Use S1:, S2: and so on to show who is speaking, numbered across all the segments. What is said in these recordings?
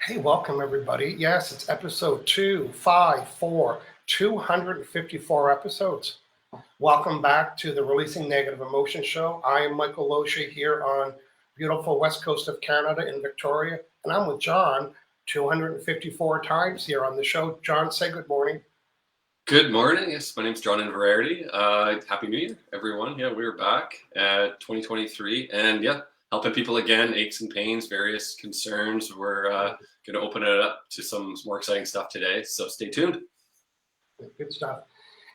S1: Hey, welcome everybody. Yes, it's episode 254, 254 episodes. Welcome back to the Releasing Negative Emotion Show. I am Michael Loche here on beautiful west coast of Canada in Victoria, and I'm with John 254 times here on the show. John, say good morning.
S2: Good morning. Yes, my name's John Inverarity. Happy New Year, everyone. Yeah, we're back at 2023, and yeah, helping people again, aches and pains, various concerns. We're going to open it up to some more exciting stuff today, so stay tuned.
S1: Good stuff.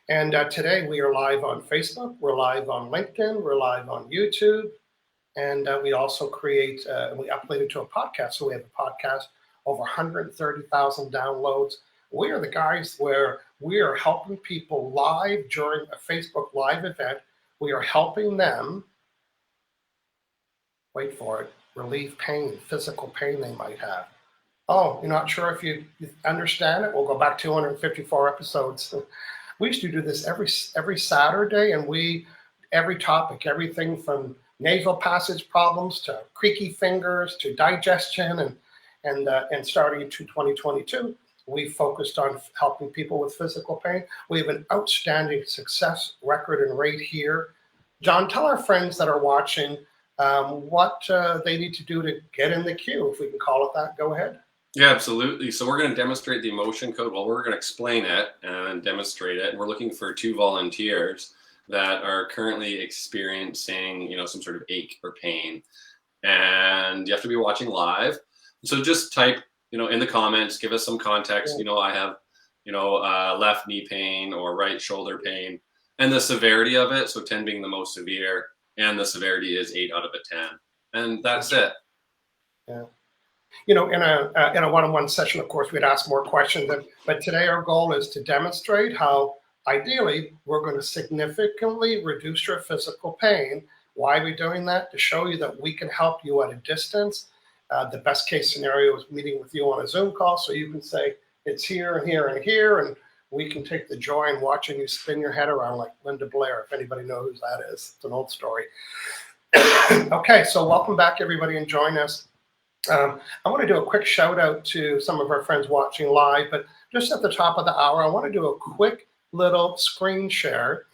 S1: And today we are live on Facebook, we're live on LinkedIn, we're live on YouTube, and we also we upload it to a podcast. So we have a podcast, over 130,000 downloads. We are the guys where we are helping people live during a Facebook Live event. We are helping them, wait for it, relieve pain, physical pain they might have. Oh, you're not sure if you understand it? We'll go back 254 episodes. We used to do this every Saturday, and every topic, everything from nasal passage problems to creaky fingers to digestion, and starting to 2022, we focused on helping people with physical pain. We have an outstanding success record and rate here. John, tell our friends that are watching what they need to do to get in the queue, if we can call it that. Go ahead.
S2: Yeah, absolutely. So we're going to demonstrate the emotion code. Well, we're going to explain it and demonstrate it. And we're looking for 2 volunteers that are currently experiencing, some sort of ache or pain. And you have to be watching live. So just type, in the comments, give us some context. I have, left knee pain or right shoulder pain, and the severity of it. So 10 being the most severe, and the severity is 8 out of a 10. And that's it.
S1: Yeah. In a one-on-one session, of course, we'd ask more questions. But today our goal is to demonstrate how, ideally, we're going to significantly reduce your physical pain. Why are we doing that? To show you that we can help you at a distance. The best case scenario is meeting with you on a Zoom call, so you can say, it's here and here and here, and we can take the joy in watching you spin your head around like Linda Blair, if anybody knows who that is. It's an old story. Okay, so welcome back, everybody, and join us. I want to do a quick shout out to some of our friends watching live, but just at the top of the hour, I want to do a quick little screen share.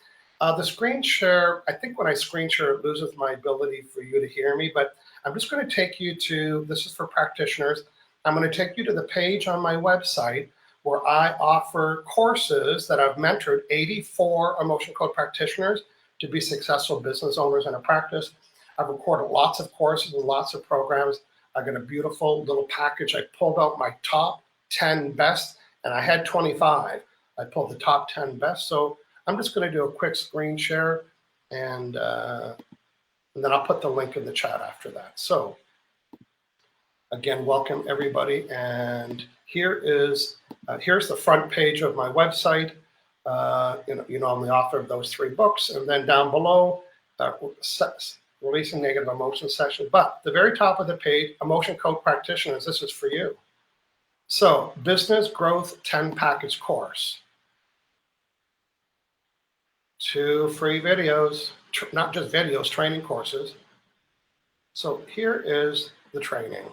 S1: The screen share, I think when I screen share, it loses my ability for you to hear me, but I'm just going to take you to, this is for practitioners, I'm going to take you to the page on my website where I offer courses that I've mentored 84 emotion code practitioners to be successful business owners in a practice. I've recorded lots of courses and lots of programs. I got a beautiful little package. I pulled out my top 10 best, and I had 25. I pulled the top 10 best. So I'm just going to do a quick screen share, and then I'll put the link in the chat after that. So again, welcome everybody. And here's the front page of my website. I'm the author of those 3 books, and then down below, Releasing Negative Emotion session. But the very top of the page, Emotion Code Practitioners, this is for you. So, Business Growth 10 Package Course. 2 free videos, not just videos, training courses. So here is the training.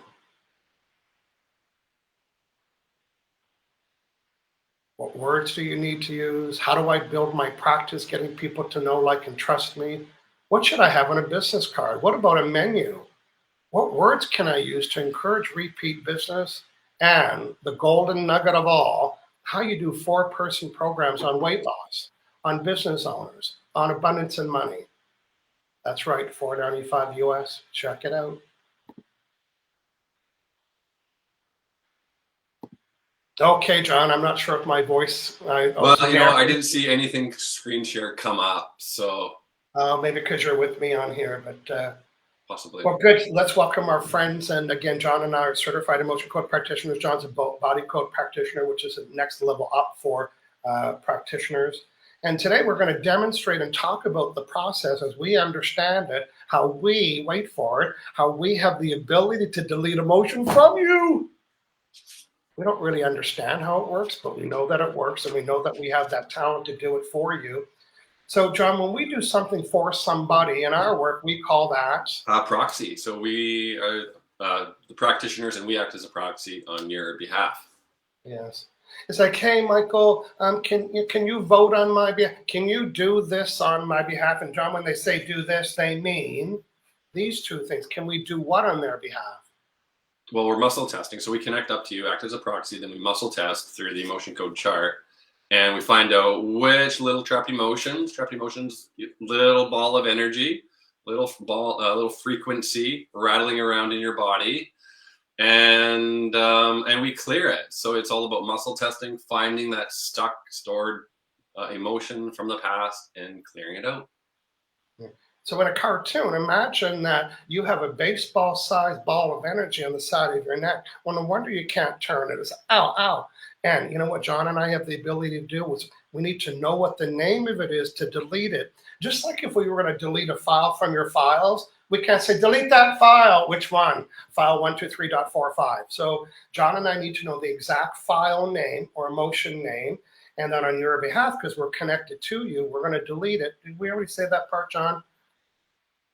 S1: What words do you need to use? How do I build my practice, getting people to know, like, and trust me? What should I have on a business card? What about a menu? What words can I use to encourage repeat business? And the golden nugget of all, how you do 4-person programs on weight loss, on business owners, on abundance and money. That's right, $495 US. Check it out. Okay, John, I'm not sure if my voice...
S2: I didn't see anything screen share come up, so...
S1: maybe because you're with me on here, but
S2: possibly.
S1: Well, good. Let's welcome our friends. And again, John and I are certified emotion code practitioners. John's a body code practitioner, which is the next level up for practitioners. And today we're going to demonstrate and talk about the process as we understand it, how we, wait for it, how we have the ability to delete emotion from you. We don't really understand how it works, but we know that it works, and we know that we have that talent to do it for you. So, John, when we do something for somebody in our work, we call that
S2: proxy. So we the practitioners, and we act as a proxy on your behalf.
S1: Yes. It's like, hey, Michael, can you vote on my behalf? Can you do this on my behalf? And John, when they say do this, they mean these two things. Can we do what on their behalf?
S2: Well, we're muscle testing. So we connect up to you, act as a proxy, then we muscle test through the emotion code chart. And we find out which little trapped emotions, little ball of energy, little frequency rattling around in your body. And we clear it. So it's all about muscle testing, finding that stuck, stored emotion from the past and clearing it out.
S1: So in a cartoon, imagine that you have a baseball-sized ball of energy on the side of your neck. Well, no wonder you can't turn it. It's ow, ow. And you know what John and I have the ability to do is we need to know what the name of it is to delete it. Just like if we were going to delete a file from your files, we can't say, delete that file. Which one? File 123.45. So John and I need to know the exact file name or emotion name. And then on your behalf, because we're connected to you, we're going to delete it. Did we already say that part, John?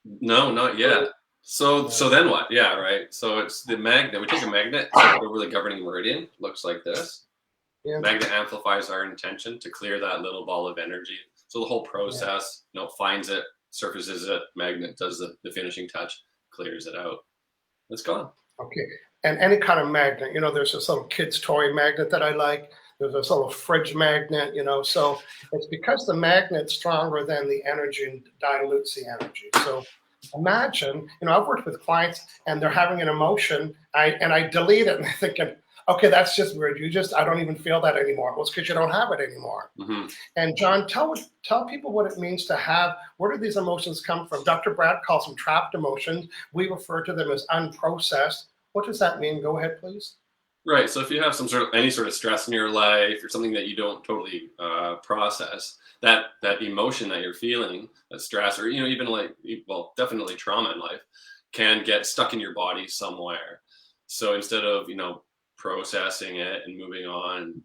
S2: No, not yet. So then what? Yeah, right. So it's the magnet. We take a magnet over the governing meridian. Looks like this. Yeah. Magnet amplifies our intention to clear that little ball of energy. So the whole process, finds it, surfaces it. Magnet does the finishing touch, clears it out. It's gone.
S1: Okay. And any kind of magnet, there's this little kid's toy magnet that I like. There's this little fridge magnet, so it's because the magnet's stronger than the energy and dilutes the energy. So imagine, I've worked with clients and they're having an emotion and I delete it and they're thinking, okay, that's just weird. I don't even feel that anymore. Well, it's because you don't have it anymore. Mm-hmm. And John, tell people what it means to have, where do these emotions come from? Dr. Brad calls them trapped emotions. We refer to them as unprocessed. What does that mean? Go ahead, please.
S2: Right. So if you have any sort of stress in your life or something that you don't totally process, that emotion that you're feeling, that stress, or even definitely trauma in life, can get stuck in your body somewhere. So instead of processing it and moving on,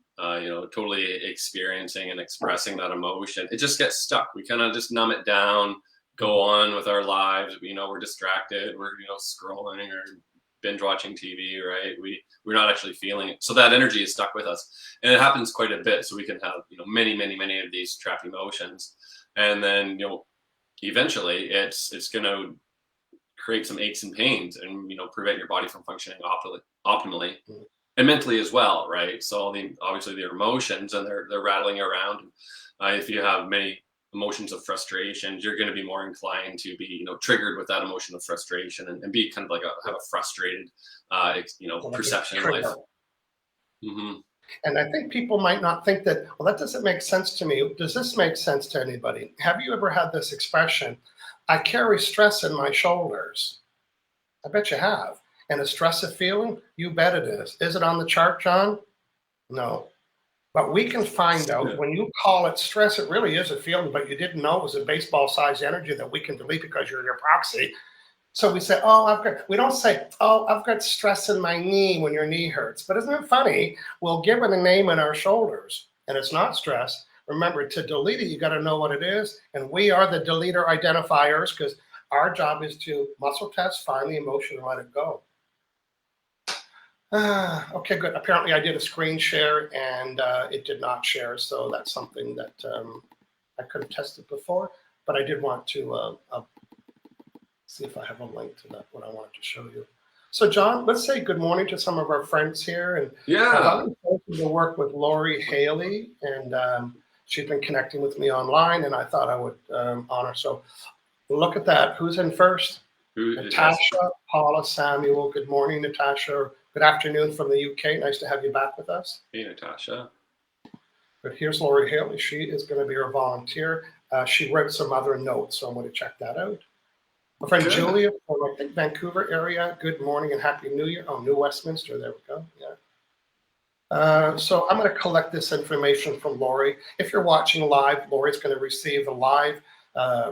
S2: totally experiencing and expressing that emotion, it just gets stuck. We kind of just numb it down, go on with our lives. We're distracted. We're scrolling or binge watching TV, right? We're not actually feeling it. So that energy is stuck with us. And it happens quite a bit. So we can have, many, many, many of these trapped emotions. And then, eventually it's going to create some aches and pains and, prevent your body from functioning optimally and mentally as well, right? So obviously their emotions and they're rattling around. If you have many emotions of frustration, you're going to be more inclined to be, triggered with that emotion of frustration and be kind of like have a frustrated, perception of life. Mm-hmm.
S1: And I think people might not think that, well, that doesn't make sense to me. Does this make sense to anybody? Have you ever had this expression, I carry stress in my shoulders? I bet you have. And a stress feeling? You bet it is. Is it on the chart, John? No. But we can find out when you call it stress, it really is a feeling, but you didn't know it was a baseball-sized energy that we can delete because you're your proxy. So we say, we don't say, I've got stress in my knee when your knee hurts. But isn't it funny? We'll give it a name in our shoulders, and it's not stress. Remember, to delete it, you got to know what it is. And we are the deleter identifiers because our job is to muscle test, find the emotion, and let it go. Okay, good. Apparently I did a screen share and it did not share. So that's something that I could have tested before, but I did want to see if I have a link to that, what I wanted to show you. So John, let's say good morning to some of our friends here. And I'm to work with Lori Haley, and she's been connecting with me online, and I thought I would honor. So look at that. Who's in first? Natasha, Paula, Samuel. Good morning, Natasha. Good afternoon from the UK. Nice to have you back with us.
S2: Hey, Natasha.
S1: But here's Lori Haley. She is going to be our volunteer. She wrote some other notes, so I'm going to check that out. My friend Julia from, I think, Vancouver area. Good morning and Happy New Year. Oh, New Westminster. There we go. Yeah. So I'm going to collect this information from Lori. If you're watching live, Lori's going to receive a live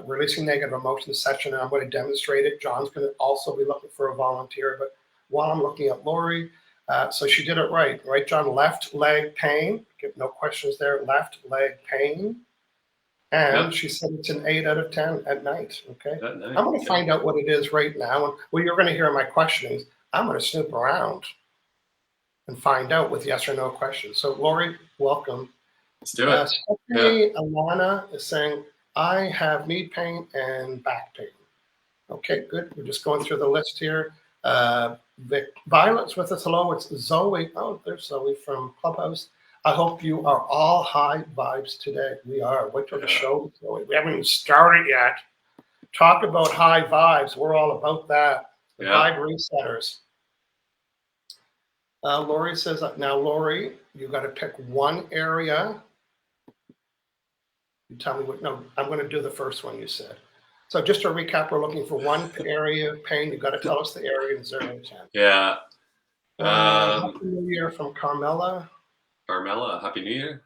S1: releasing negative emotions session, and I'm going to demonstrate it. John's going to also be looking for a volunteer, but while I'm looking at Lori, so she did it right, John? Left leg pain, no questions there, left leg pain. And she said it's an 8 out of 10 at night, okay? I'm going to find out what it is right now. And well, you're going to hear my questionings. I'm going to snoop around and find out with yes or no questions. So Lori, welcome.
S2: Let's do it.
S1: Stephanie Alana is saying, I have knee pain and back pain. Okay, good. We're just going through the list here. Violet's with us. Hello, it's Zoe. Oh, there's Zoe from Clubhouse. I hope you are all high vibes today. We are. Wait till the show, Zoe. We haven't even started yet. Talk about high vibes. We're all about that. The vibe resetters. Lori says, now, Lori, you got to pick one area. You tell me what, no, I'm going to do the first one you said. So just to recap, we're looking for one area of pain. You got to tell us the area in 0 to 10.
S2: Yeah.
S1: Happy New Year from Carmela.
S2: Carmela, Happy New Year.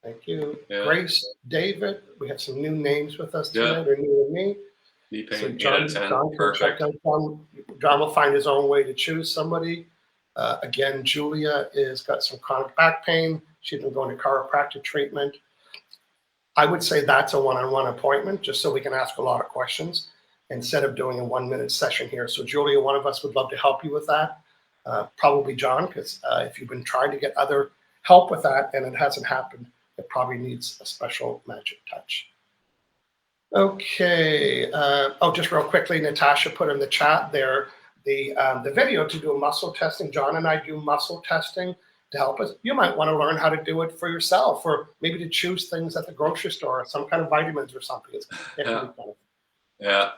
S1: Thank you. Yeah. Grace, David. We have some new names with us today. They're new to me.
S2: Knee pain,
S1: so John,
S2: 8 out of 10.
S1: John
S2: Perfect.
S1: John will find his own way to choose somebody. Again, Julia is got some chronic back pain. She's been going to chiropractic treatment. I would say that's a one-on-one appointment, just so we can ask a lot of questions instead of doing a 1-minute session here. So Julia, one of us would love to help you with that. Probably John, because if you've been trying to get other help with that and it hasn't happened, it probably needs a special magic touch. Okay. Just real quickly, Natasha put in the chat there the video to do muscle testing. John and I do muscle testing to help us. You might want to learn how to do it for yourself, or maybe to choose things at the grocery store, some kind of vitamins or something.
S2: Yeah.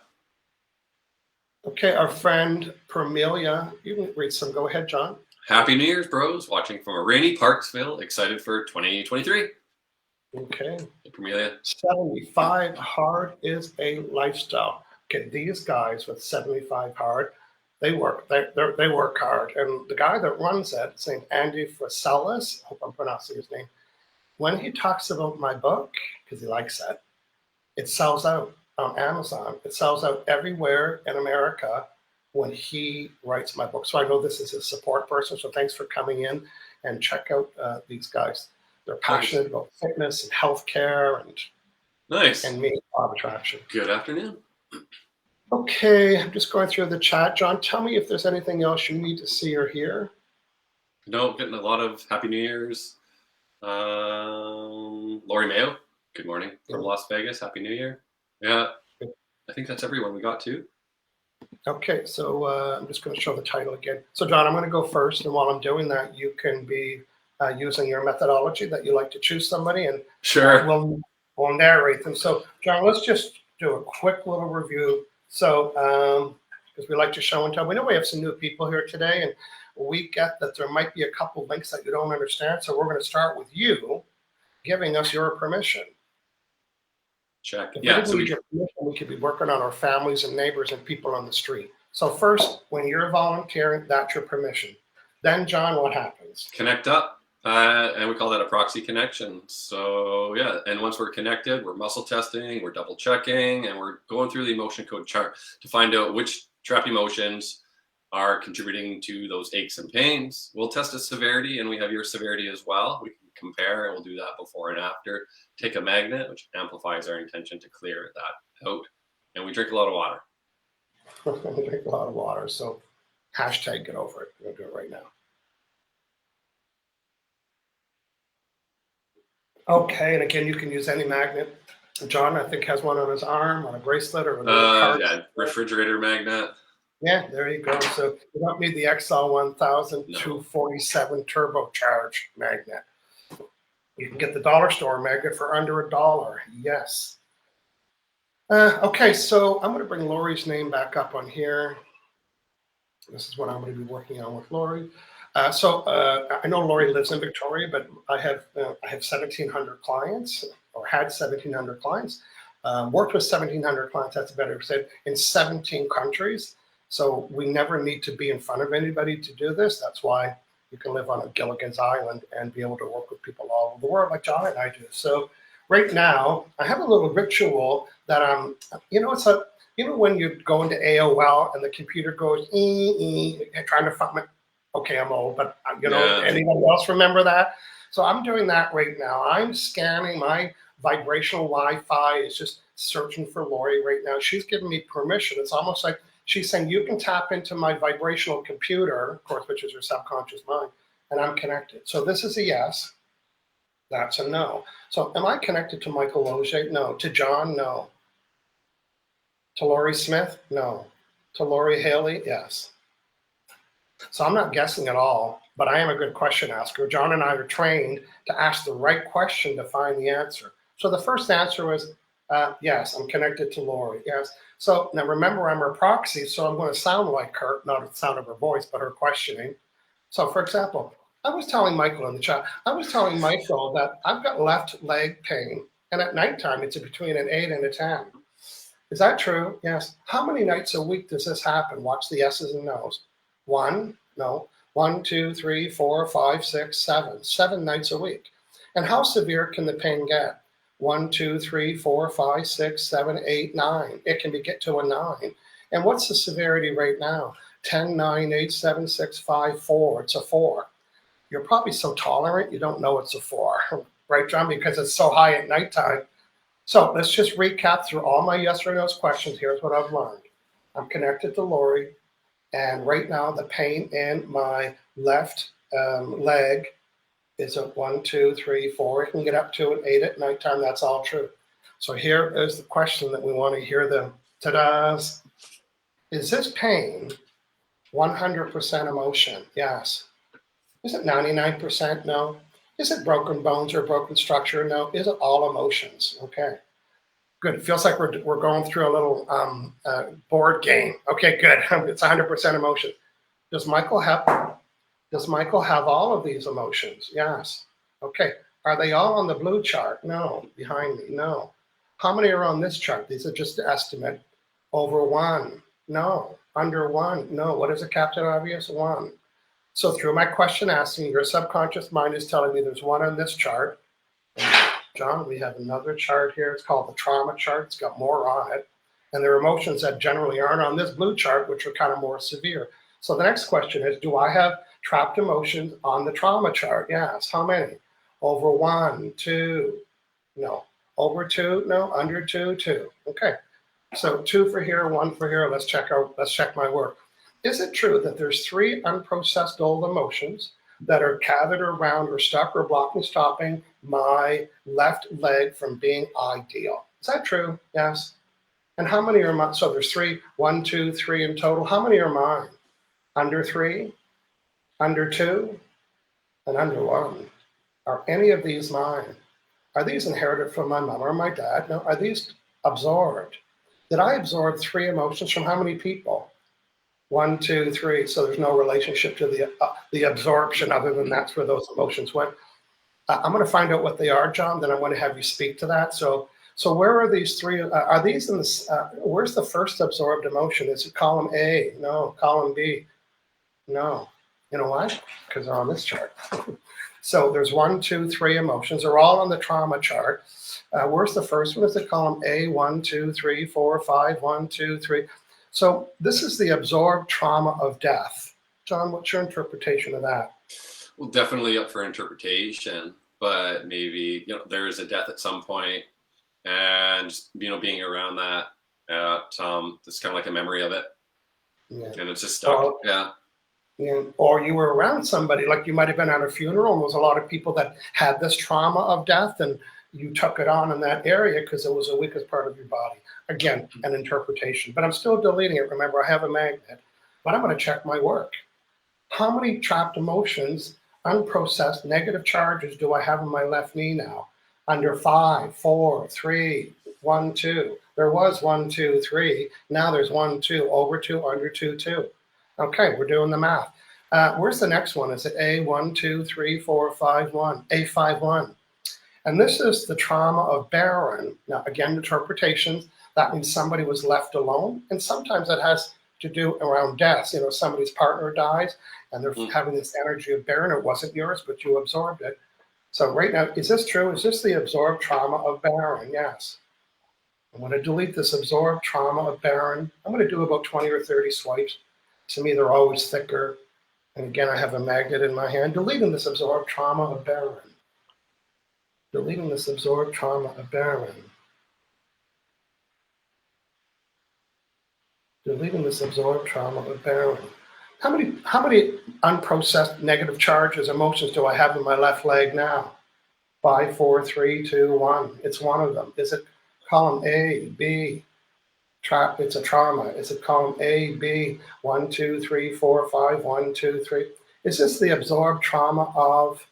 S1: Okay, our friend Permelia, you can read some. Go ahead, John.
S2: Happy New Year's, bros. Watching from a rainy Parksville. Excited for 2023.
S1: Okay.
S2: Permelia.
S1: 75 hard is a lifestyle. Okay, these guys with 75 hard, they work hard. And the guy that runs that, St. Andy Fraselis, I hope I'm pronouncing his name, when he talks about my book, because he likes that, it sells out on Amazon. It sells out everywhere in America when he writes my book. So I know this is his support person. So thanks for coming in, and check out these guys. They're passionate about fitness and healthcare and me, law of attraction.
S2: Good afternoon.
S1: Okay, I'm just going through the chat. John, tell me if there's anything else you need to see or hear.
S2: No, getting a lot of Happy New Year's. Lori Mayo, good morning from Las Vegas. Happy New Year. Yeah, I think that's everyone we got too.
S1: Okay, so I'm just going to show the title again. So John, I'm going to go first, and while I'm doing that, you can be using your methodology that you like to choose somebody, and
S2: sure,
S1: we'll narrate them. So John, let's just do a quick little review. So because we like to show and tell, we know we have some new people here today, and we get that there might be a couple links that you don't understand. So we're going to start with you giving us your permission.
S2: Check.
S1: If we need your permission, we could be working on our families and neighbors and people on the street. So first, when you're volunteering, that's your permission. Then, John, what happens?
S2: Connect up, and we call that a proxy connection. So yeah, and once we're connected, we're muscle testing, we're double checking, and we're going through the emotion code chart to find out which trap emotions are contributing to those aches and pains. We'll test the severity, and we have your severity as well. We can compare, and we'll do that before and after. Take a magnet, which amplifies our intention to clear that out. And we drink a lot of water.
S1: We drink a lot of water. So hashtag get over it. We're going to do it right now. Okay, and again, you can use any magnet. John, I think, has one on his arm, on a bracelet, or
S2: refrigerator magnet.
S1: Yeah, there you go. So you don't need the XL 1000 247 turbocharge magnet. You can get the dollar store magnet for under $1. Yes. Okay, so I'm going to bring Lori's name back up on here. This is what I'm going to be working on with Lori. I know Lori lives in Victoria, but I have 1,700 clients, or had 1,700 clients. Worked with 1,700 clients, that's better said, in 17 countries. So we never need to be in front of anybody to do this. That's why you can live on a Gilligan's Island and be able to work with people all over the world like John and I do. So right now, I have a little ritual that when you go into AOL and the computer goes, trying to find it. Okay, I'm old, but anybody else remember that? So I'm doing that right now. I'm scanning my vibrational Wi-Fi. It's just searching for Lori right now. She's giving me permission. It's almost like She's saying you can tap into my vibrational computer, of course, which is your subconscious mind, and I'm connected. So this is a yes. That's a no. So am I connected to Michael Loge? No. To John? No. To Lori Smith? No. To Lori Haley? Yes. So I'm not guessing at all, but I am a good question asker. John and I are trained to ask the right question to find the answer. So the first answer was, yes, I'm connected to Lori. Yes. So now remember, I'm her proxy, so I'm going to sound like her, not the sound of her voice, but her questioning. So for example, I was telling Michael in the chat, I was telling Michael that I've got left leg pain, and at nighttime it's between an 8 and a 10. Is that true? Yes. How many nights a week does this happen? Watch the yeses and nos. One, no. 1, 2, 3, 4, 5, 6, 7. 7 nights a week. And how severe can the pain get? 1, 2, 3, 4, 5, 6, 7, 8, 9. It can get to a 9. And what's the severity right now? 10, 9, 8, 7, 6, 5, 4. It's a 4. You're probably so tolerant you don't know it's a 4. Right, John? Because it's so high at nighttime. So let's just recap through all my yes or no questions. Here's what I've learned. I'm connected to Lori, and right now the pain in my left leg is at 1, 2, 3, 4. It can get up to an 8 at nighttime. That's all true. So here is the question that we want to hear the ta-das. Is this pain 100% emotion? Yes. Is it 99%? No. Is it broken bones or broken structure? No. Is it all emotions? Okay. Good. It feels like we're going through a little board game. Okay, good. It's 100% emotion. Does Michael have all of these emotions? Yes. Okay. Are they all on the blue chart? No. Behind me? No. How many are on this chart? These are just the estimate. Over 1? No. Under 1? No. What is a Captain Obvious? 1. So through my question asking, your subconscious mind is telling me there's 1 on this chart. John, we have another chart here. It's called the trauma chart. It's got more on it. And there are emotions that generally aren't on this blue chart, which are kind of more severe. So the next question is, do I have trapped emotions on the trauma chart? Yes. How many? Over 1, 2, no. Over 2, no. Under 2, 2. Okay. So 2 for here, 1 for here. Let's check my work. Is it true that there's 3 unprocessed old emotions that are gathered around or stuck or blocking, stopping my left leg from being ideal? Is that true? Yes. And how many are mine? So there's 3, 1, 2, 3 in total. How many are mine? Under 3, under 2, and under 1. Are any of these mine? Are these inherited from my mom or my dad? No. Are these absorbed? Did I absorb 3 emotions from how many people? 1, 2, 3. So there's no relationship to the absorption other than that's where those emotions went. I'm going to find out what they are, John. Then I'm going to have you speak to that. So where are these 3? Are these in this? Where's the first absorbed emotion? Is it column A? No. Column B? No. You know why? Because they're on this chart. So there's 1, 2, 3 emotions. They're all on the trauma chart. Where's the first one? Is it column A? 1, 2, 3, 4, 5. 1, 2, 3. So this is the absorbed trauma of death. John, what's your interpretation of that?
S2: Well, definitely up for interpretation, but maybe there is a death at some point, and being around that, it's kind of like a memory of it,
S1: Yeah.
S2: and it's just stuck.
S1: Or you were around somebody, like you might have been at a funeral, and there was a lot of people that had this trauma of death, and you took it on in that area because it was the weakest part of your body. Again, an interpretation, but I'm still deleting it. Remember, I have a magnet, but I'm going to check my work. How many trapped emotions, unprocessed negative charges do I have in my left knee now? Under 5, 4, 3, 1, 2. There was 1, 2, 3. Now there's 1, 2, over 2, under 2, 2. Okay, we're doing the math. Where's the next one? Is it A, 1, 2, 3, 4, 5, 1? A5, 1. And this is the trauma of barren. Now, again, interpretations. That means somebody was left alone. And sometimes that has to do around death. Somebody's partner dies and they're having this energy of barren. It wasn't yours, but you absorbed it. So right now, is this true? Is this the absorbed trauma of barren? Yes. I'm going to delete this absorbed trauma of barren. I'm going to do about 20 or 30 swipes. To me, they're always thicker. And again, I have a magnet in my hand. Deleting this absorbed trauma of barren. Deleting this absorbed trauma of barren. Deleting this absorbed trauma of bearing. How many unprocessed negative charges, emotions do I have in my left leg now? 5, 4, 3, 2, 1. It's one of them. Is it column A, B? It's a trauma. Is it column A, B? 1, 2, 3, 4, 5. 1, 2, 3. Is this the absorbed trauma of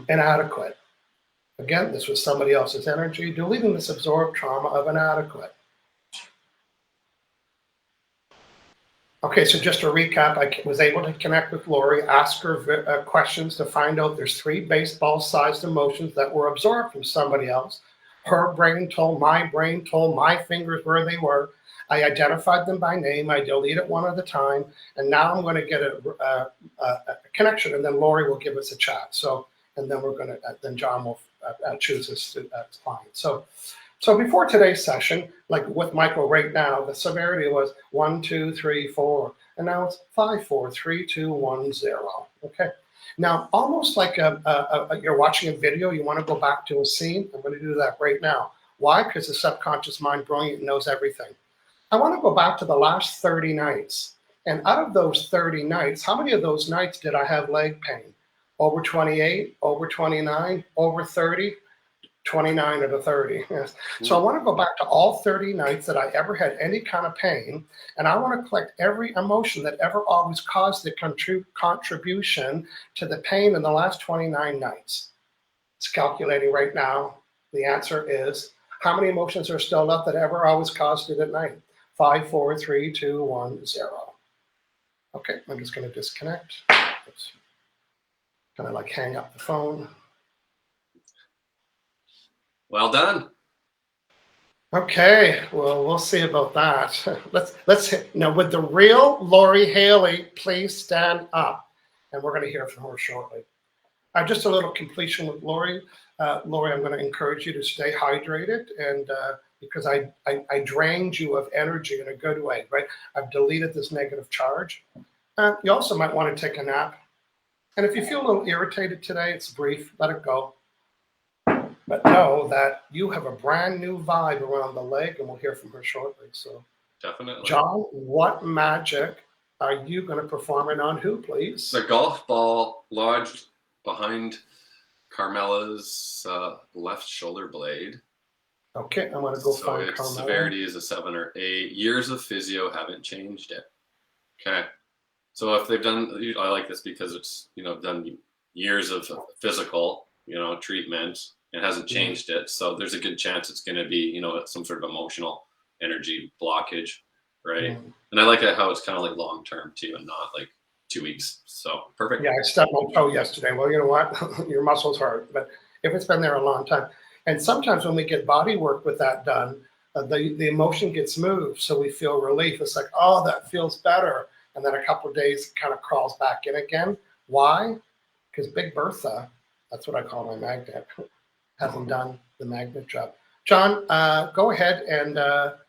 S1: inadequate? Again, this was somebody else's energy. Deleting this absorbed trauma of inadequate. Okay, so just to recap, I was able to connect with Lori, ask her questions to find out there's 3 baseball-sized emotions that were absorbed from somebody else. Her brain told my fingers where they were. I identified them by name. I deleted one at a time, and now I'm going to get a connection, and then Lori will give us a chat. So, and then we're going to, then John will choose his client. So before today's session, like with Michael right now, the severity was 1, 2, 3, 4, and now it's 5, 4, 3, 2, 1, 0. Okay. Now, almost like you're watching a video, you want to go back to a scene. I'm going to do that right now. Why? Because the subconscious mind, brilliant, knows everything. I want to go back to the last 30 nights. And out of those 30 nights, how many of those nights did I have leg pain? Over 28, over 29, over 30? 29 of the 30. Yes. So I want to go back to all 30 nights that I ever had any kind of pain, and I want to collect every emotion that ever always caused the contribution to the pain in the last 29 nights. It's calculating right now. The answer is, how many emotions are still left that ever always caused it at night? 5, 4, 3, 2, 1, 0. Okay, I'm just going to disconnect. It's kind of like hang up the phone.
S2: Well done.
S1: Okay, well, we'll see about that. Let's now, would the real Lori Haley please stand up? And we're going to hear from her shortly. Just a little completion with Lori. Lori, I'm going to encourage you to stay hydrated, and because I drained you of energy in a good way, right? I've deleted this negative charge. You also might want to take a nap. And if you feel a little irritated today, it's brief, let it go. But know that you have a brand new vibe around the leg, and we'll hear from her shortly. So,
S2: Definitely.
S1: John, what magic are you going to perform it on who, please?
S2: The golf ball lodged behind Carmela's left shoulder blade.
S1: Okay, I'm going to go find
S2: its
S1: Carmela.
S2: Severity is a 7 or 8. Years of physio haven't changed it. Okay. So if they've done, I like this because it's, done years of physical, treatment. It hasn't changed it. So there's a good chance it's going to be, some sort of emotional energy blockage, right? And I like it how it's kind of like long-term too, and not like 2 weeks. So perfect.
S1: Yeah, I stepped on toe yesterday. Well, you know what? Your muscles hurt. But if it's been there a long time. And sometimes when we get body work with that done, the emotion gets moved. So we feel relief. It's like, oh, that feels better. And then a couple of days, it kind of crawls back in again. Why? Because Big Bertha, that's what I call my magnet, hasn't done the magnet job. John, go ahead and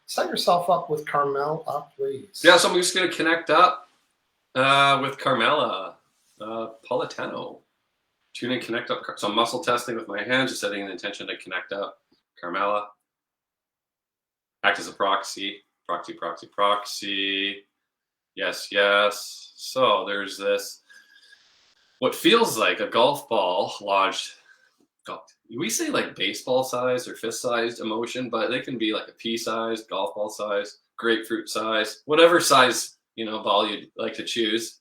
S1: set yourself up with Carmel, please.
S2: Yeah, so I'm just going to connect up with Carmela Politano. Tune in, connect up. So I'm muscle testing with my hands, just setting an intention to connect up. Carmela. Act as a proxy. Proxy. Yes. So there's this, what feels like a golf ball lodged. We say like baseball size or fist sized emotion, but they can be like a pea size, golf ball size, grapefruit size, whatever size, ball you'd like to choose.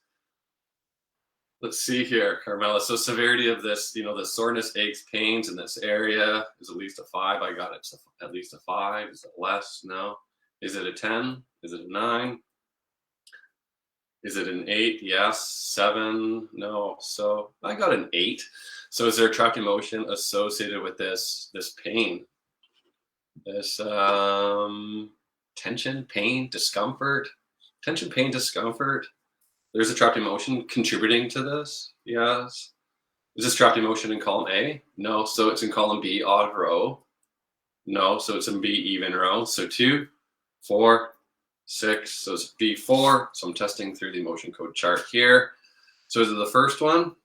S2: Let's see here, Carmela. So severity of this, the soreness, aches, pains in this area is at least a 5. I got it at least a 5. Is it less? No. Is it a 10? Is it a 9? Is it an 8? Yes. 7? No. So I got an 8. So is there a trapped emotion associated with this pain? This tension, pain, discomfort? Tension, pain, discomfort. There's a trapped emotion contributing to this. Yes. Is this trapped emotion in column A? No. So it's in column B, odd row. No. So it's in B, even row. So 2, 4, 6. So it's B4. So I'm testing through the emotion code chart here. So is it the first one?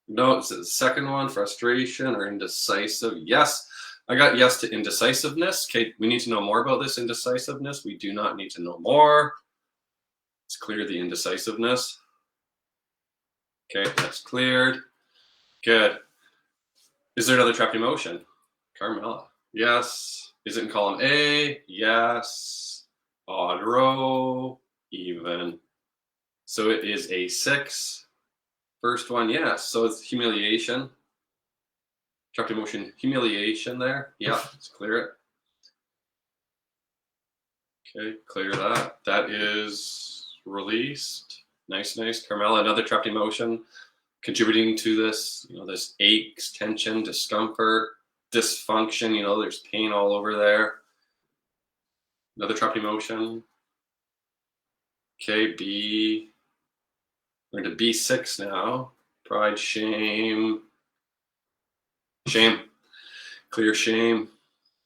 S2: No. Is it the second one? Frustration or indecisive? Yes. I got yes to indecisiveness. Okay, we need to know more about this indecisiveness. We do not need to know more. Let's clear the indecisiveness. Okay, that's cleared. Good. Is there another trapped emotion? Carmela. Yes. Is it in column A? Yes. Odd row. Even. So it is a 6. First one, yes. So it's humiliation. Trapped emotion, humiliation there. Yeah, let's clear it. Okay, clear that. That is released. Nice, nice. Carmela, another trapped emotion contributing to this, this aches, tension, discomfort, dysfunction, there's pain all over there. Another trapped emotion. Okay, B. We're into B6 now. Pride, shame. Shame. Clear shame.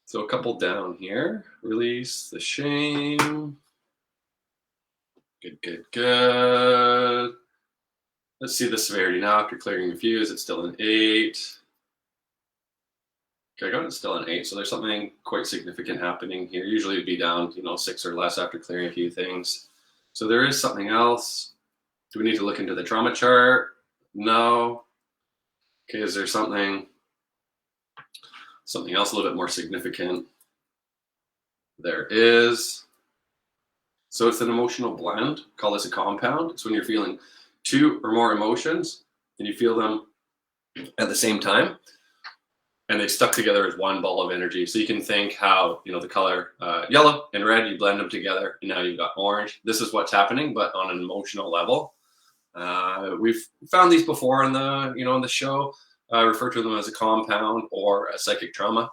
S2: So a couple down here. Release the shame. Good, good, good. Let's see the severity now. After clearing the fuse, it's still an 8. Okay, I got it still an 8, so there's something quite significant happening here. Usually it'd be down, 6 or less after clearing a few things. So there is something else. Do we need to look into the trauma chart? No. Okay, is there something else a little bit more significant? There is. So it's an emotional blend. Call this a compound. It's when you're feeling 2 or more emotions and you feel them at the same time, and they stuck together as one ball of energy. So you can think how, the color yellow and red, you blend them together, and now you've got orange. This is what's happening, but on an emotional level. We've found these before in the, in the show. I refer to them as a compound or a psychic trauma.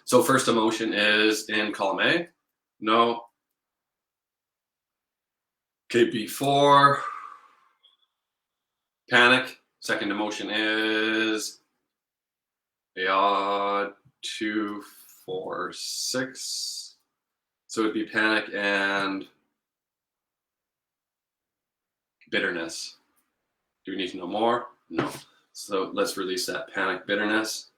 S2: So first emotion is in column A. No. Okay, B4. Panic. Second emotion is a odd 2, 4, 6. So it'd be panic and bitterness. Do we need to know more? No. So let's release that panic, bitterness.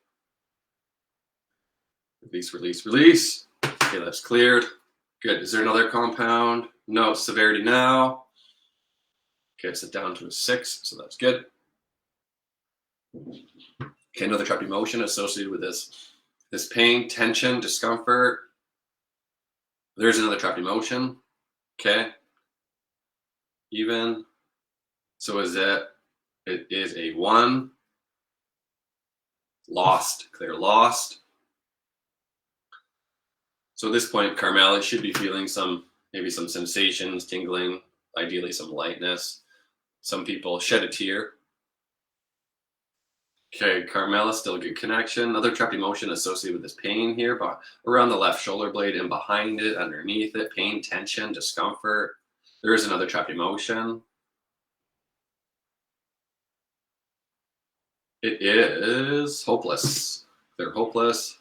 S2: Release, release, release. Okay, that's cleared. Good. Is there another compound? No. Severity now. Okay, it's down to a 6, so that's good. Okay, another trapped emotion associated with this pain, tension, discomfort. There's another trapped emotion. Okay. Even. So it is a 1. Lost. Clear, lost. So at this point, Carmela should be feeling maybe some sensations, tingling, ideally some lightness. Some people shed a tear. Okay, Carmela, still a good connection. Another trapped emotion associated with this pain here, but around the left shoulder blade and behind it, underneath it, pain, tension, discomfort. There is another trapped emotion. It is hopeless. They're hopeless.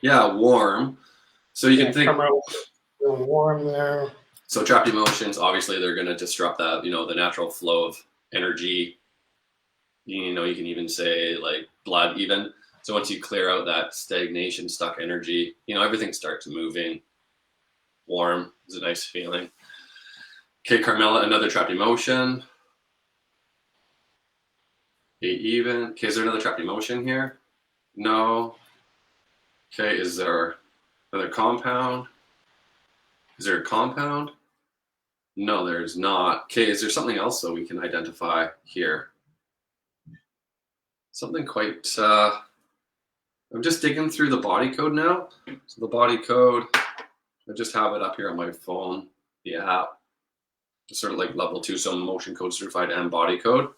S2: Yeah, warm. So you can think
S1: warm there.
S2: So trapped emotions, obviously, they're going to disrupt that, the natural flow of energy. You can even say like blood even. So once you clear out that stagnation, stuck energy, everything starts moving. Warm is a nice feeling. Okay, Carmela, another trapped emotion. 8 even. Okay, is there another trapped emotion here? No. Okay, is there another compound? Is there a compound? No, there's not. Okay, is there something else though we can identify here? Something quite, I'm just digging through the body code now. So the body code, I just have it up here on my phone, the app. It's sort of like level 2, so motion code certified and body code.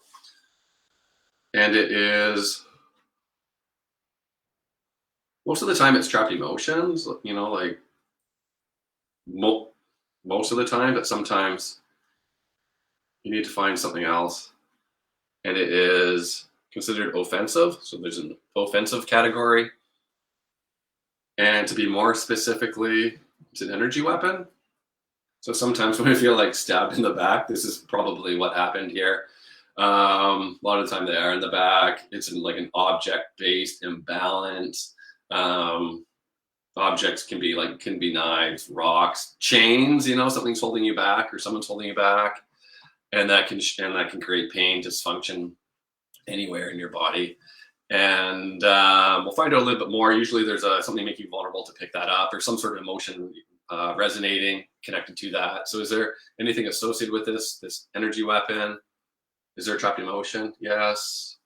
S2: And it is, most of the time it's trapped emotions, like most of the time, but sometimes you need to find something else. And it is considered offensive. So there's an offensive category. And to be more specifically, it's an energy weapon. So sometimes when I feel like stabbed in the back, this is probably what happened here. A lot of the time they are in the back. It's in like an object-based imbalance. Objects can be knives, rocks, chains. Something's holding you back, or someone's holding you back, and that can create pain, dysfunction anywhere in your body. And we'll find out a little bit more. Usually, there's something making you vulnerable to pick that up, or some sort of emotion resonating connected to that. So, is there anything associated with this energy weapon? Is there a trapped emotion? Yes.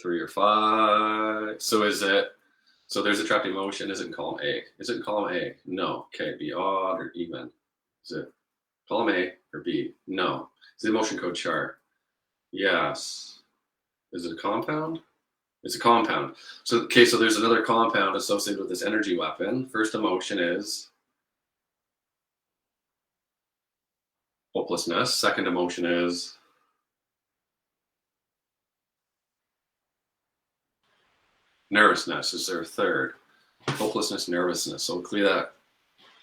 S2: 3 or 5. So there's a trapped emotion. Is it in column A? Is it in column A? No. Okay, be odd or even. Is it column A or B? No. Is the emotion code chart? Yes. Is it a compound? It's a compound. So there's another compound associated with this energy weapon. First emotion is hopelessness. Second emotion is nervousness. Is there a third? Hopelessness, nervousness. So clear that.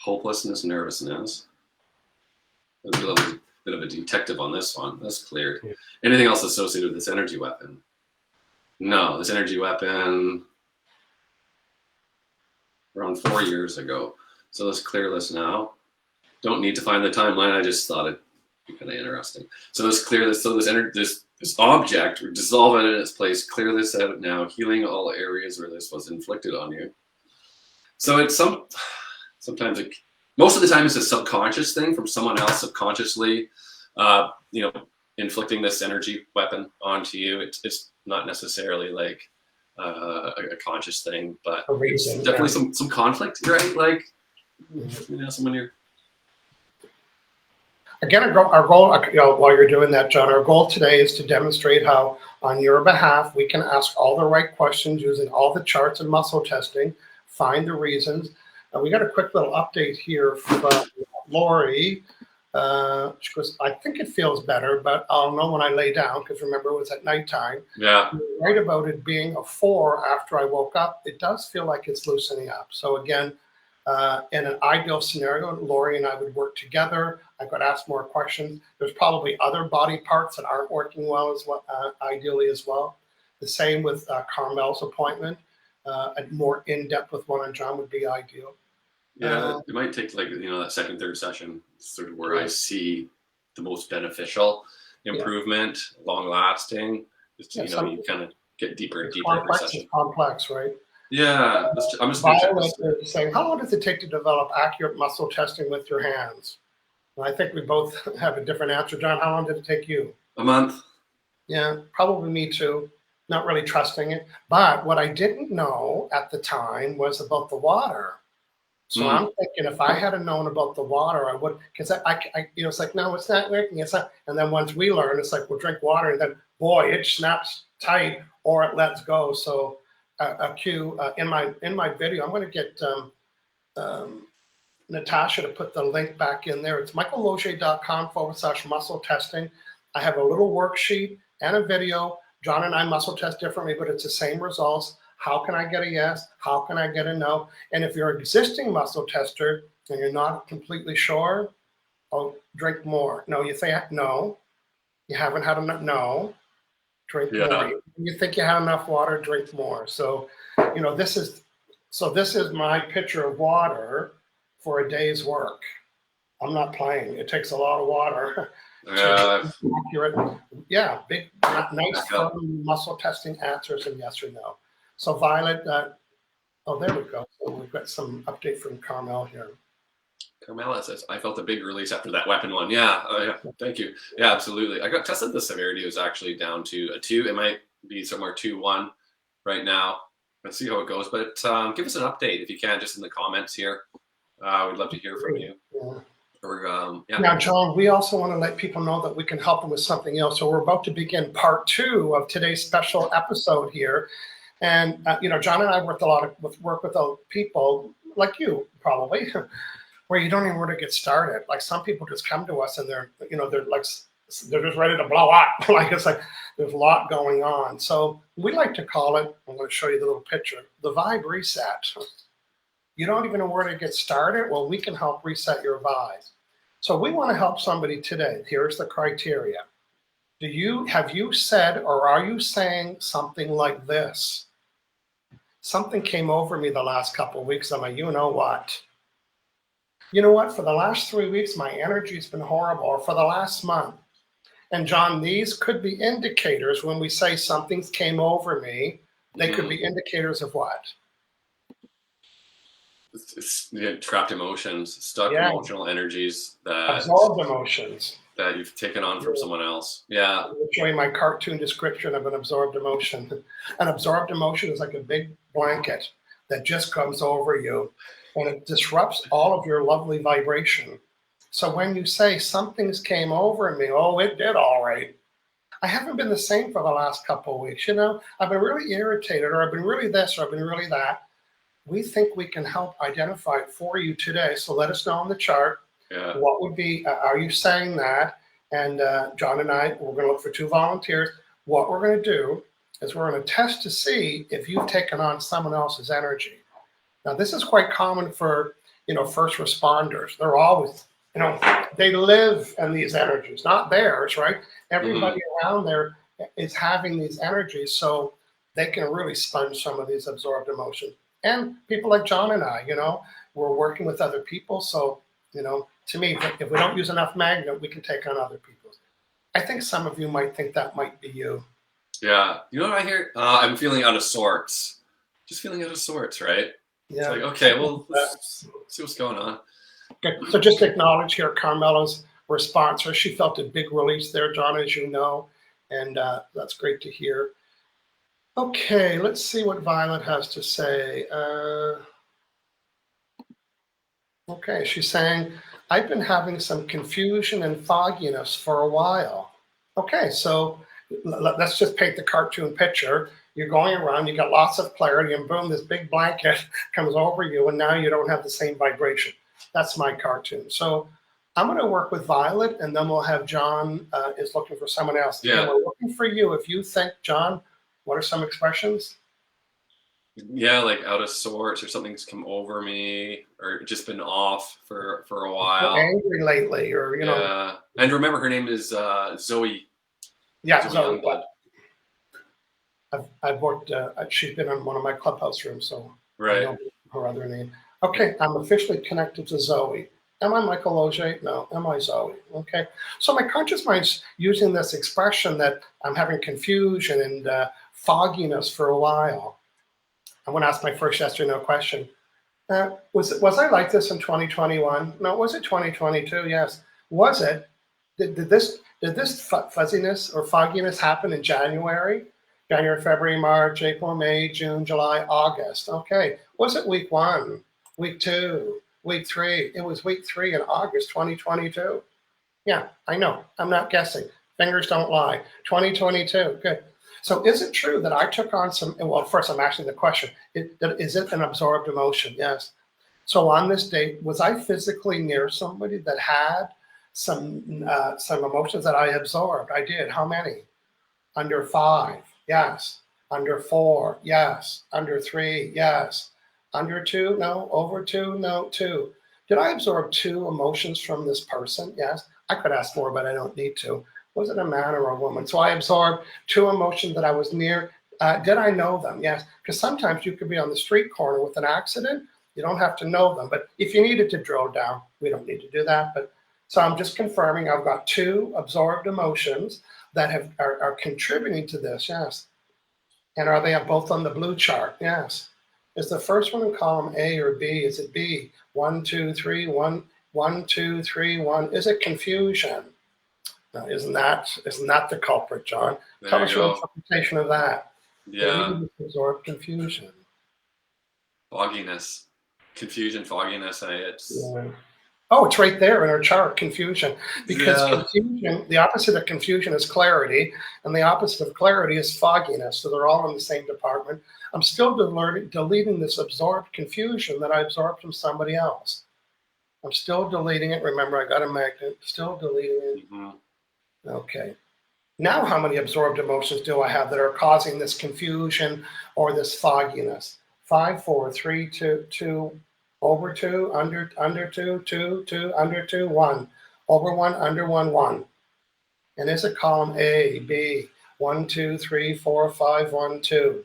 S2: Hopelessness, nervousness. There's a little bit of a detective on this one. That's cleared. Yeah. Anything else associated with this energy weapon? No, this energy weapon around 4 years ago. So let's clear this now. Don't need to find the timeline. I just thought it'd be kind of interesting. So let's clear this. So this object, dissolve it in its place, clear this out now, healing all areas where this was inflicted on you. So it's sometimes most of the time it's a subconscious thing from someone else subconsciously, inflicting this energy weapon onto you. It's not necessarily like a conscious thing, but reason, it's definitely some conflict, right? Like, someone you're.
S1: Again, our goal, while you're doing that, John, our goal today is to demonstrate how, on your behalf, we can ask all the right questions using all the charts and muscle testing, find the reasons. We got a quick little update here from Lori. She goes, I think it feels better, but I'll know when I lay down, because remember, it was at nighttime.
S2: Yeah.
S1: You're right about it being a 4 after I woke up. It does feel like it's loosening up. So again, in an ideal scenario, Lori and I would work together. I could ask more questions. There's probably other body parts that aren't working well as well, ideally as well. The same with Carmel's appointment. A more in-depth with one on John would be ideal.
S2: Yeah, it might take that second, third session, sort of where I see the most beneficial improvement, long lasting. Just, you kind of get deeper and deeper every session.
S1: It's complex, right?
S2: Yeah, I'm just
S1: saying, how long does it take to develop accurate muscle testing with your hands? And I think we both have a different answer. John, how long did it take you?
S2: A month.
S1: Yeah, probably me too. Not really trusting it. But what I didn't know at the time was about the water. So I'm thinking if I had known about the water, I would, because I it's like, no, it's not working. It's not. And then once we learn, it's like, we'll drink water, and then, boy, it snaps tight or it lets go. So a cue in my video, I'm going to get Natasha to put the link back in there. It's michaellogier.com/muscle testing. I have a little worksheet and a video. John and I muscle test differently, but it's the same results. How can I get a yes? How can I get a no? And if you're an existing muscle tester and you're not completely sure, drink more. No, you say no. You haven't had enough. No, drink more. You think you have enough water? Drink more. So, this is my pitcher of water for a day's work. I'm not playing. It takes a lot of water. Accurate. Yeah, big, nice, firm muscle testing answers and yes or no. So Violet, there we go. So we've got some update from Carmel here.
S2: Carmela says, I felt a big release after that weapon one. Yeah, thank you. Yeah, absolutely. I got tested. The severity was actually down to a 2. It might be somewhere 2-1 right now. Let's see how it goes. But give us an update if you can, just in the comments here. We'd love to hear from you.
S1: Yeah.
S2: Or,
S1: Now, John, we also want to let people know that we can help them with something else. So we're about to begin part 2 of today's special episode here. And, John and I work with people like you, probably, where you don't even know where to get started. Like, some people just come to us and they're just ready to blow up. It's like there's a lot going on. So we like to call it, I'm going to show you the little picture, the vibe reset. You don't even know where to get started? Well, we can help reset your vibe. So we want to help somebody today. Here's the criteria. Have you said, or are you saying something like this? Something came over me the last couple of weeks. I'm like, you know what? You know what? For the last 3 weeks, my energy's been horrible, or for the last month. And John, these could be indicators when we say something's came over me. They could be indicators of what?
S2: It's trapped emotions, stuck
S1: Yeah.
S2: emotional energies
S1: Absorbed emotions.
S2: that you've taken on from someone else. Yeah.
S1: I'm going to show you my cartoon description of an absorbed emotion. An absorbed emotion is like a big blanket that just comes over you, and it disrupts all of your lovely vibration. So when you say something's came over me, oh, it did all right. I haven't been the same for the last couple of weeks. I've been really irritated, or I've been really this, or I've been really that. We think we can help identify it for you today. So let us know on the chart.
S2: Yeah.
S1: What would be, are you saying that? And John and I, we're going to look for 2 volunteers. What we're going to do is we're going to test to see if you've taken on someone else's energy. Now, this is quite common for, first responders. They're always, they live in these energies, not theirs, right? Everybody around there is having these energies, so they can really sponge some of these absorbed emotions. And people like John and I, we're working with other people. So, to me, if we don't use enough magnet, we can take on other people's. I think some of you might think that might be you.
S2: Yeah. You know what I hear? I'm feeling out of sorts. Just feeling out of sorts, right?
S1: Yeah.
S2: It's like, okay, well, let's see what's going on.
S1: Okay. So just acknowledge here Carmela's response. She felt a big release there, John, as you know. And that's great to hear. Okay, let's see what Violet has to say. Okay, she's saying, I've been having some confusion and fogginess for a while. Okay, so let's just paint the cartoon picture. You're going around, you got lots of clarity, and boom, this big blanket comes over you, and now you don't have the same vibration. That's my cartoon. So I'm going to work with Violet, and then we'll have John is looking for someone else.
S2: Yeah.
S1: And we're looking for you. If you think, John, what are some expressions?
S2: Yeah, like out of sorts, or something's come over me, or just been off for a while.
S1: Angry lately, or
S2: Yeah. And remember, her name is Zoe.
S1: Yeah,
S2: Zoe Youngblood.
S1: I've worked. She's been in one of my clubhouse rooms, so
S2: Right.
S1: I know her other name. Okay, I'm officially connected to Zoe. Am I Michael Auger? No. Am I Zoe? Okay. So my conscious mind's using this expression that I'm having confusion and fogginess for a while. I want to ask my first yes or no question. Was I like this in 2021? No. Was it 2022? Yes. Was it? Did this fuzziness or fogginess happen in January? January, February, March, April, May, June, July, August. Okay. Was it week 1, week 2, week 3? It was week 3 in August 2022. Yeah, I know. I'm not guessing. Fingers don't lie. 2022. Good. So is it true that I took on some, well, first I'm asking the question, is it an absorbed emotion? Yes. So on this date, was I physically near somebody that had some emotions that I absorbed? I did. How many? Under 5, yes. Under 4, yes. Under 3, yes. Under 2, no. Over 2, no. 2. Did I absorb 2 emotions from this person? Yes. I could ask more, but I don't need to. Was it a man or a woman? So I absorbed 2 emotions that I was near. Did I know them? Yes. Because sometimes you could be on the street corner with an accident. You don't have to know them. But if you needed to drill down, we don't need to do that. But so I'm just confirming I've got 2 absorbed emotions that are contributing to this. Yes. And are they both on the blue chart? Yes. Is the first one in column A or B? Is it B? 1, 2, 3, 1, 1, 2, 3, 1. Is it confusion? Now, isn't that the culprit, John? Tell us your interpretation of that.
S2: Yeah.
S1: Absorbed confusion.
S2: Fogginess. Confusion, fogginess.
S1: Yeah. Oh, it's right there in our chart, confusion. Because confusion, the opposite of confusion is clarity, and the opposite of clarity is fogginess. So they're all in the same department. I'm still deleting this absorbed confusion that I absorbed from somebody else. I'm still deleting it. Remember, I got a magnet. Still deleting it.
S2: Mm-hmm.
S1: Okay. Now how many absorbed emotions do I have that are causing this confusion or this fogginess? 5, 4, 3, 2, 2, over 2, under 2, 2, 2, under 2, 1. over 1, under 1, 1. And there's a column A, B, 1, 2, 3, 4, 5, 1, 2.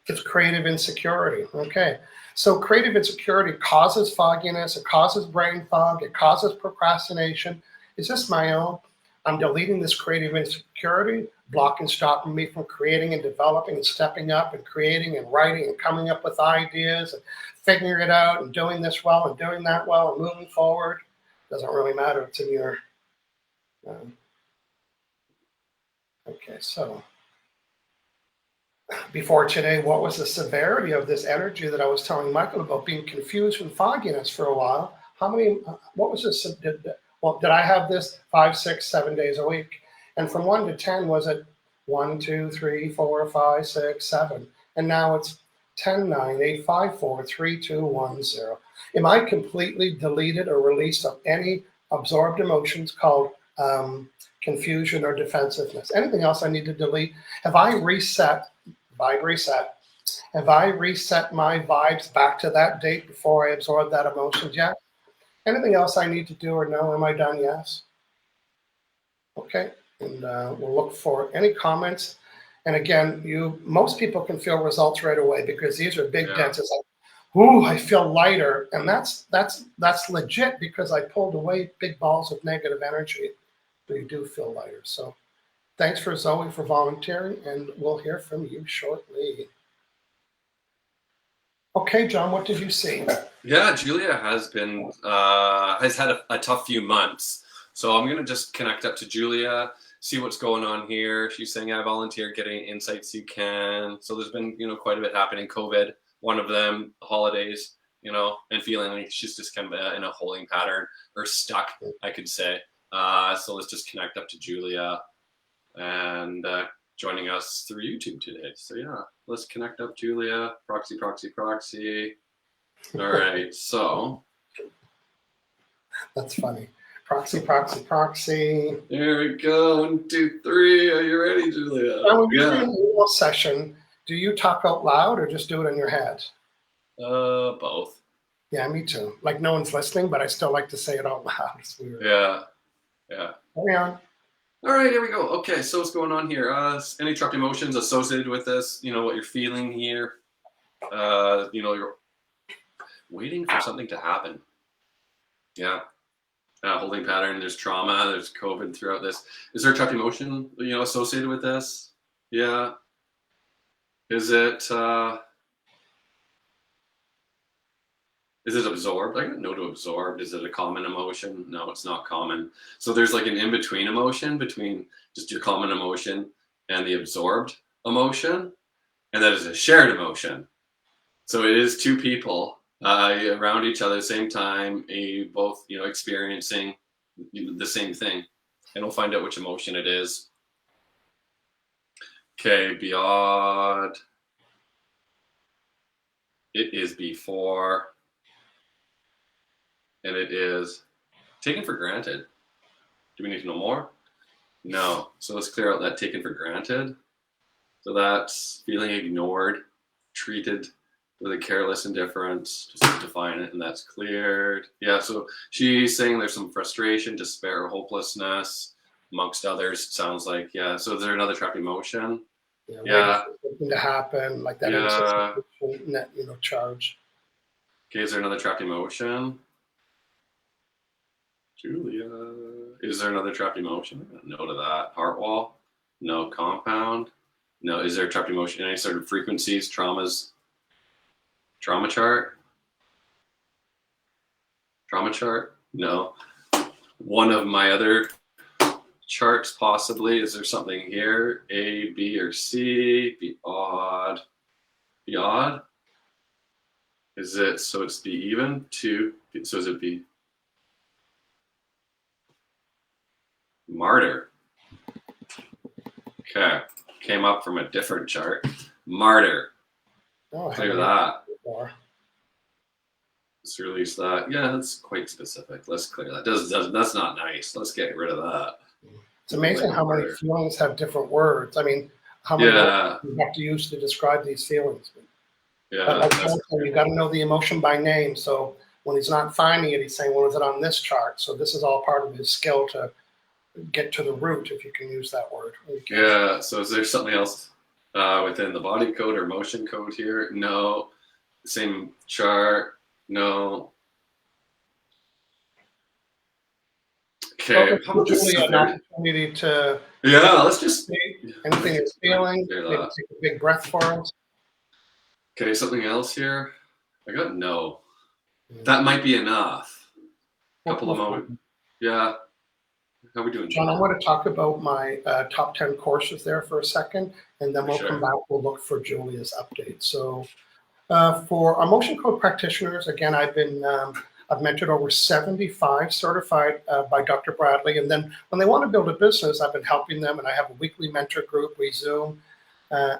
S1: It's creative insecurity. Okay. So creative insecurity causes fogginess, it causes brain fog, it causes procrastination. Is this my own? I'm deleting this creative insecurity, blocking, stopping me from creating and developing and stepping up and creating and writing and coming up with ideas and figuring it out and doing this well and doing that well and moving forward. Doesn't really matter. It's in your. Okay, so before today, what was the severity of this energy that I was telling Michael about being confused and fogginess for a while? How many, what was this? Did I have this 5, 6, 7 days a week? And from 1 to 10, was it 1, 2, 3, 4, 5, 6, 7? And now it's 10, 9, 8, 5, 4, 3, 2, 1, 0. Am I completely deleted or released of any absorbed emotions called confusion or defensiveness? Anything else I need to delete? Have I reset? Have I reset my vibes back to that date before I absorb that emotion yet? Anything else I need to do or no? Am I done? Yes. Okay, and we'll look for any comments. And again, most people can feel results right away because these are big dents. It's like, ooh, I feel lighter, and that's legit because I pulled away big balls of negative energy. So you do feel lighter. So thanks for Zoe for volunteering, and we'll hear from you shortly. Okay, John, what did you see?
S2: Yeah, Julia has had a tough few months. So I'm going to just connect up to Julia, see what's going on here. She's saying, I volunteer, get any insights you can. So there's been, quite a bit happening. COVID, one of them, the holidays, and feeling like she's just kind of in a holding pattern or stuck, I could say. So let's just connect up to Julia and joining us through YouTube today. So yeah, let's connect up Julia. Proxy. All right, so.
S1: That's funny. Proxy.
S2: There we go. 1, 2, 3. Are you ready, Julia?
S1: When you're in a little session, do you talk out loud or just do it in your head?
S2: Both.
S1: Yeah, me too. Like no one's listening, but I still like to say it out loud. It's weird.
S2: Yeah.
S1: Carry on.
S2: All right, here we go. Okay, so what's going on here? Any trapped emotions associated with this? What you're feeling here? You're waiting for something to happen. Yeah. Holding pattern. There's trauma. There's COVID throughout this. Is there a trapped emotion, associated with this? Yeah. Is it absorbed? I got no to absorbed. Is it a common emotion? No, it's not common. So there's like an in-between emotion between just your common emotion and the absorbed emotion. And that is a shared emotion. So it is two people around each other at the same time, both, experiencing the same thing. And we'll find out which emotion it is. Okay, beyond. It is before. And it is taken for granted. Do we need to know more? No. So let's clear out that taken for granted. So that's feeling ignored, treated with a careless indifference. Just define it, and that's cleared. Yeah, so she's saying there's some frustration, despair, hopelessness, amongst others, it sounds like. Yeah, so is there another trapped emotion? Yeah.
S1: Something to happen, like that.
S2: Yeah.
S1: Charge.
S2: Okay, is there another trapped emotion? Julia, is there another trapped emotion? No to that. Heart wall? No. Compound? No. Is there a trapped emotion? Any sort of frequencies, traumas? Trauma chart? No. One of my other charts, possibly. Is there something here? A, B, or C? Be odd. Is it, so it's be even? 2. So is it be? Martyr. Okay. Came up from a different chart. Martyr. Clear that. Let's release that. Yeah, that's quite specific. Let's clear that. That's not nice. Let's get rid of that.
S1: It's amazing how many feelings have different words. I mean, how many words you have to use to describe these feelings.
S2: Yeah.
S1: But like you got to know the emotion by name. So when he's not finding it, he's saying, well, is it on this chart? So this is all part of his skill to get to the root, if you can use that word.
S2: Yeah, so is there something else within the body code or motion code here? No. Same chart? No. Okay.
S1: Well, Julie, an opportunity to
S2: let's just
S1: anything you're feeling, maybe take a big breath for us.
S2: Okay, something else here. I got no. That might be enough. Couple of moments. Yeah. How are we doing,
S1: John? I want to talk about my top 10 courses there for a second, and then we'll come back. We'll look for Julia's update. So for our motion code practitioners, again, I've mentored over 75 certified by Dr. Bradley. And then when they want to build a business, I've been helping them, and I have a weekly mentor group. We Zoom.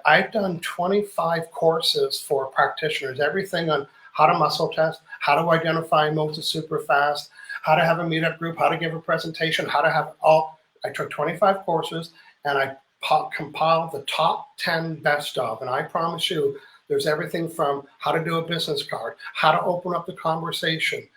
S1: I've done 25 courses for practitioners, everything on how to muscle test, how to identify emotions super fast, how to have a meetup group, how to give a presentation, how to have all. I took 25 courses and I compiled the top 10 best of. And I promise you, there's everything from how to do a business card, how to open up the conversation,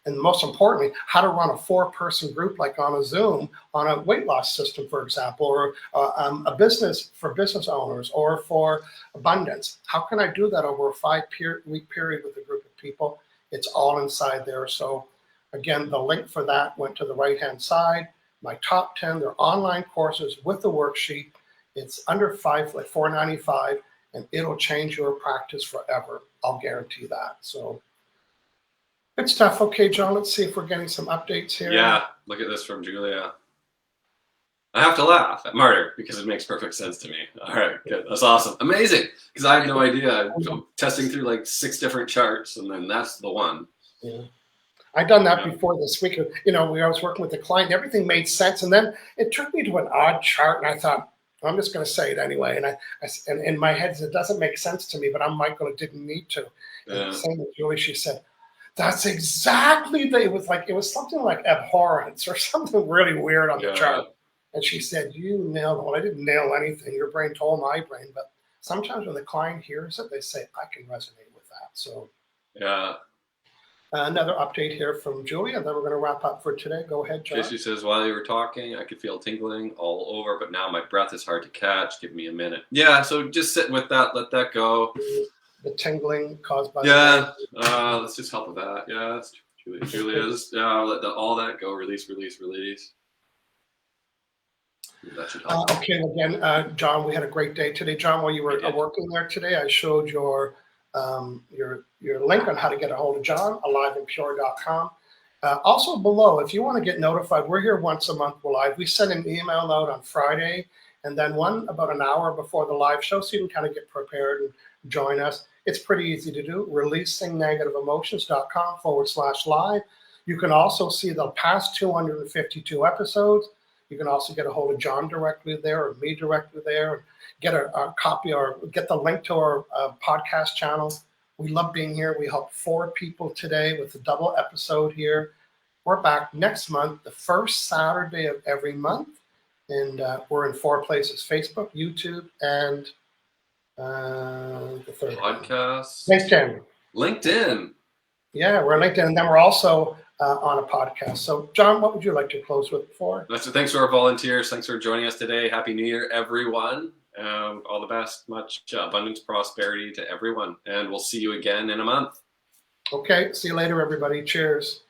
S1: and most importantly, how to run a 4-person group like on a Zoom on a weight loss system, for example, or a business for business owners or for abundance. How can I do that over a 5-week period with a group of people? It's all inside there. So again, the link for that went to the right-hand side. My top 10, they're online courses with the worksheet. It's under $4.95, and it'll change your practice forever. I'll guarantee that. So good stuff. Okay, John, let's see if we're getting some updates here.
S2: Yeah, look at this from Julia. I have to laugh at Martyr because it makes perfect sense to me. All right, good. That's awesome. Amazing. Because I have no idea. I'm testing through like 6 different charts, and then that's the one.
S1: Yeah. I've done that before this week. You know, I was working with the client, everything made sense. And then it took me to an odd chart, and I thought, I'm just going to say it anyway. And in my head, it doesn't make sense to me, but I'm Michael, it didn't need to. And same with Julie, she said, that's exactly it was something like abhorrence or something really weird on the chart. And she said, you nailed it. Well, I didn't nail anything. Your brain told my brain. But sometimes when the client hears it, they say, I can resonate with that. So
S2: yeah.
S1: Another update here from Julie, and then we're going to wrap up for today. Go ahead, John.
S2: She says, while you were talking, I could feel tingling all over, but now my breath is hard to catch. Give me a minute. Yeah, so just sit with that. Let that go.
S1: The tingling caused by
S2: let's just help with that. Yeah, that's Julia's. Let all that go. Release. That should help.
S1: Okay, again, John, we had a great day today. John, while you were working there today, I showed your link on how to get a hold of John, aliveandpure.com. Also below, if you want to get notified, we're here once a month. We're live. We send an email out on Friday, and then one about an hour before the live show, so you can kind of get prepared and join us. It's pretty easy to do. releasingnegativeemotions.com/live. You can also see the past 252 episodes. You can also get a hold of John directly there or me directly there. Get a copy or get the link to our podcast channel. We love being here. We helped 4 people today with a double episode here. We're back next month, the first Saturday of every month. And we're in 4 places, Facebook, YouTube, and the third
S2: podcast.
S1: LinkedIn. Yeah, we're on LinkedIn. And then we're also on a podcast. So, John, what would you like to close with for?
S2: Thanks to our volunteers. Thanks for joining us today. Happy New Year, everyone. All the best, much abundance, prosperity to everyone. And we'll see you again in a month.
S1: Okay. See you later, everybody. Cheers.